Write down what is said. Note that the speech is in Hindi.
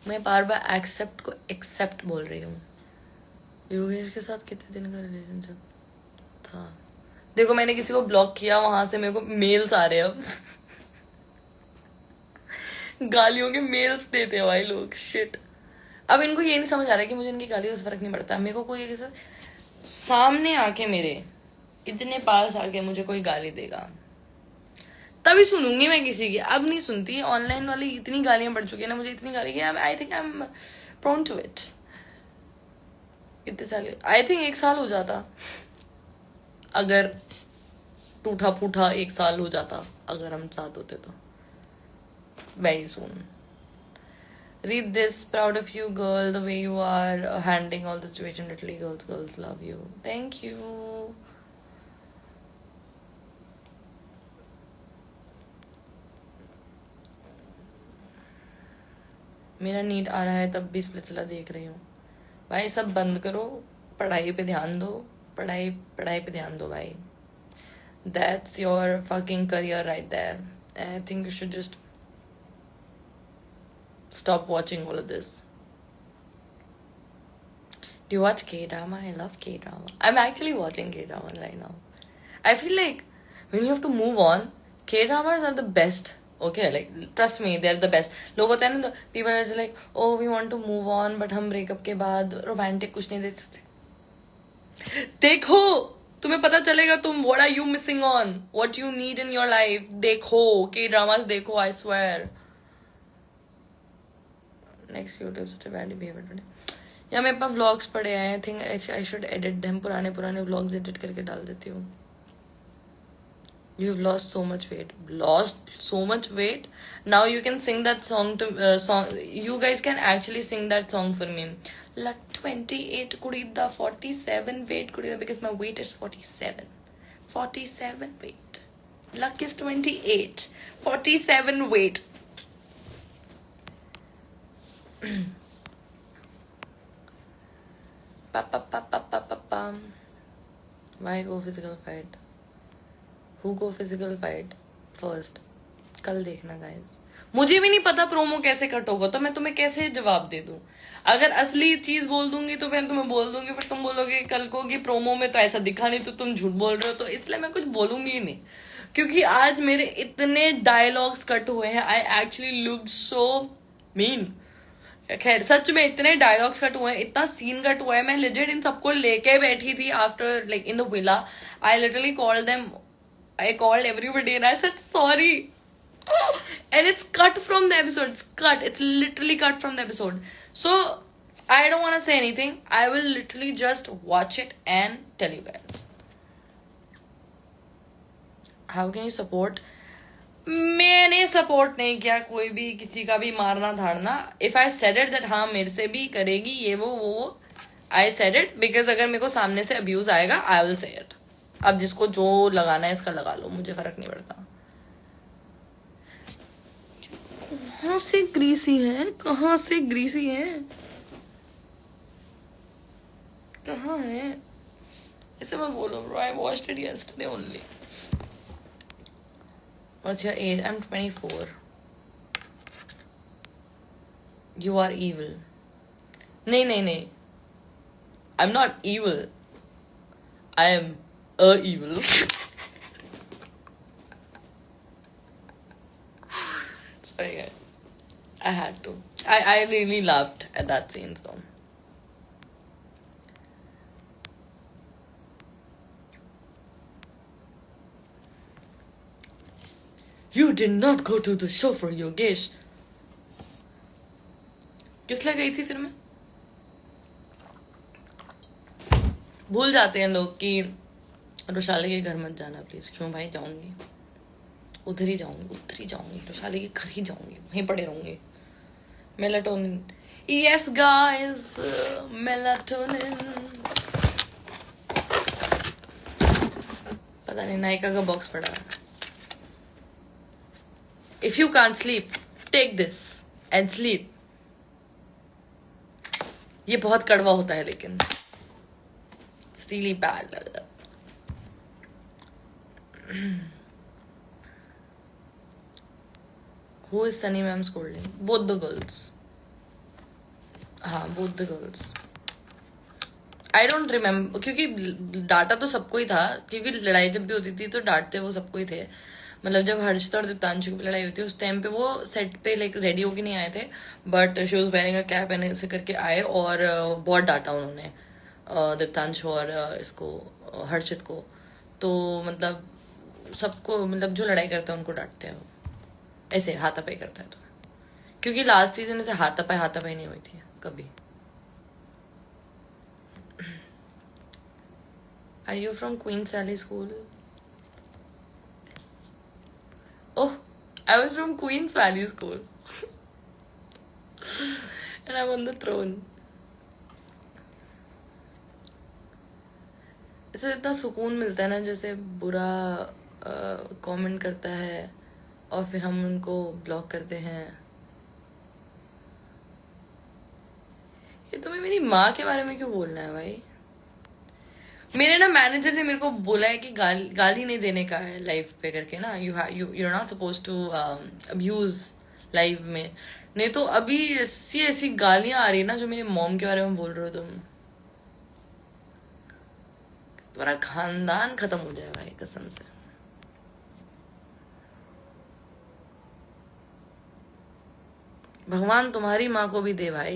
मैं बार बार एक्सेप्ट को एक्सेप्ट बोल रही हूँ। योगेश के साथ कितने दिन का रिलेशनशिप था? देखो मैंने किसी को ब्लॉक किया, वहां से मेरे को मेल्स आ रहे हैं अब। गालियों के मेल्स देते हैं भाई लोग, शिट। अब इनको ये नहीं समझ आ रहा है कि मुझे इनकी गालियों से फर्क नहीं पड़ता। मेरे को कोई किसी सामने आके, मेरे इतने पास आके मुझे कोई गाली देगा तभी सुनूंगी मैं किसी की। अब नहीं सुनती। ऑनलाइन वाली इतनी गालियां पड़ चुकी है ना मुझे, इतनी गाली की I think I am prone to it. कितने साल, आई थिंक 1 साल हो जाता अगर टूटा फूटा 1 साल हो जाता अगर हम साथ होते तो। Very soon. Read this. Proud of you, girl. The way you are handling all the situation. Literally, girls love you. Thank you. मेरा नीट आ रहा है तब भी स्प्लिट्सविला देख रही हूँ। भाई सब बंद करो, पढ़ाई पे ध्यान दो। पढ़ाई पे ध्यान दो भाई। That's your fucking career right there. I think you should just stop watching all of this. Do you watch K-drama? I love K-drama. I'm actually watching K-drama right now. I feel like when you have to move on, K-dramas are the best. Okay, like trust me, they're the best. लोग होते हैं ना, people are just like, oh we want to move on, but हम breakup के बाद romantic कुछ नहीं देख सकते। देखो, तुम्हें पता चलेगा तुम what are you missing on, what you need in your life। देखो K-dramas देखो, I swear। Next YouTube such a bad behavior today। या मेरे पास vlogs पड़े हैं, I think I should edit them। पुराने vlogs edit करके डाल देती हूँ। You've lost so much weight. Lost so much weight? Now you can sing that song to song. You guys can actually sing that song for me. Like 28 kurida, 47 weight kurida, because my weight is 47. 47 weight. Luck is 28. 47 weight. Pa pa pa pa pa pa pa. Why go physical fight? Who go physical fight first? कल देखना गाइस। मुझे भी नहीं पता प्रोमो कैसे कट होगा, तो मैं तुम्हें कैसे जवाब दे दूं? अगर असली चीज बोल दूंगी तो फिर तुम्हें बोल दूंगी, फिर तुम बोलोगे कल को कि प्रोमो में तो ऐसा दिखा नहीं, तो तुम झूठ बोल रहे हो। तो इसलिए मैं कुछ बोलूंगी ही नहीं, क्योंकि आज मेरे इतने डायलॉग्स कट हुए हैं। I actually looked so mean. खैर सच में इतने डायलॉग्स कट हुए हैं, इतना सीन कट हुआ है। मैं लिजिट इन सबको लेके बैठी थी after like in the villa. I literally called them, I called everybody and I said sorry. And it's cut from the episode. It's cut. It's literally cut from the episode. So I don't want to say anything. I will literally just watch it and tell you guys. How can you support? मैंने सपोर्ट नहीं किया कोई भी किसी का भी मारना धाड़ना। If I said it that हाँ मेरे से भी करेगी ये वो I said it because अगर मेरे को सामने से abuse आएगा I will say it। अब जिसको जो लगाना है इसका लगा लो, मुझे फर्क नहीं पड़ता। कहाँ से ग्रीसी है, कहाँ से ग्रीसी है, कहाँ है? ऐसे मैं बोलो bro, I watched it yesterday only। What's your age? I'm 24। You are evil। नहीं I'm not evil, I am evil। Sorry guys, I had to। I really laughed at that scene though। You did not go to the show for Yogesh। किस लिए गई थी फिर मैं? भूल जाते हैं लोग कि रोशाले के घर मत जाना प्लीज। क्यों भाई, जाऊंगी, उधर ही जाऊंगी, रोशाले के घर ही जाऊंगी, वहीं पड़े रहूंगी। Melatonin, yes guys, melatonin. पता नहीं नायका का बॉक्स पड़ा है। If you can't sleep take this and sleep. ये बहुत कड़वा होता है लेकिन इट्स रियली बैड लग रहा है। Who is Sunny ma'am scolding? Both the girls। हाँ, both the girls. I don't remember, क्योंकि डांटा तो सबको ही था, क्योंकि लड़ाई जब भी होती थी तो डांटते वो सबको ही थे। मतलब जब हर्षित और दीप्तांशु की लड़ाई हुई थी उस टाइम पे वो सेट पे लाइक रेडी होके नहीं आए थे, but she was wearing a cap and ऐसे करके आए, और बहुत डांटा उन्होंने दीप्तांशु और इसको हर्षित को। तो मतलब सबको, मतलब जो लड़ाई करता है उनको डांटते हैं वो, ऐसे हाथापाई करता है तो। क्योंकि लास्ट सीजन ऐसे हाथापाई नहीं हुई थी कभी। Are you from Queen's Valley School? Oh, I was from Queen's Valley School. And I'm on the throne. इसे इतना सुकून मिलता है ना, जैसे बुरा कमेंट करता है और फिर हम उनको ब्लॉक करते हैं। ये तुम्हें मेरी माँ के बारे में क्यों बोलना है भाई? मेरे ना मैनेजर ने मेरे को बोला है कि गाली नहीं देने का है लाइव पे करके ना, you are not suppose to abuse live में। नहीं तो अभी ऐसी ऐसी गालियां आ रही है ना जो मेरी मॉम के बारे में बोल रहे हो तुम, तुम्हारा खानदान खत्म हो जाए भाई कसम से। भगवान तुम्हारी माँ को भी दे भाई।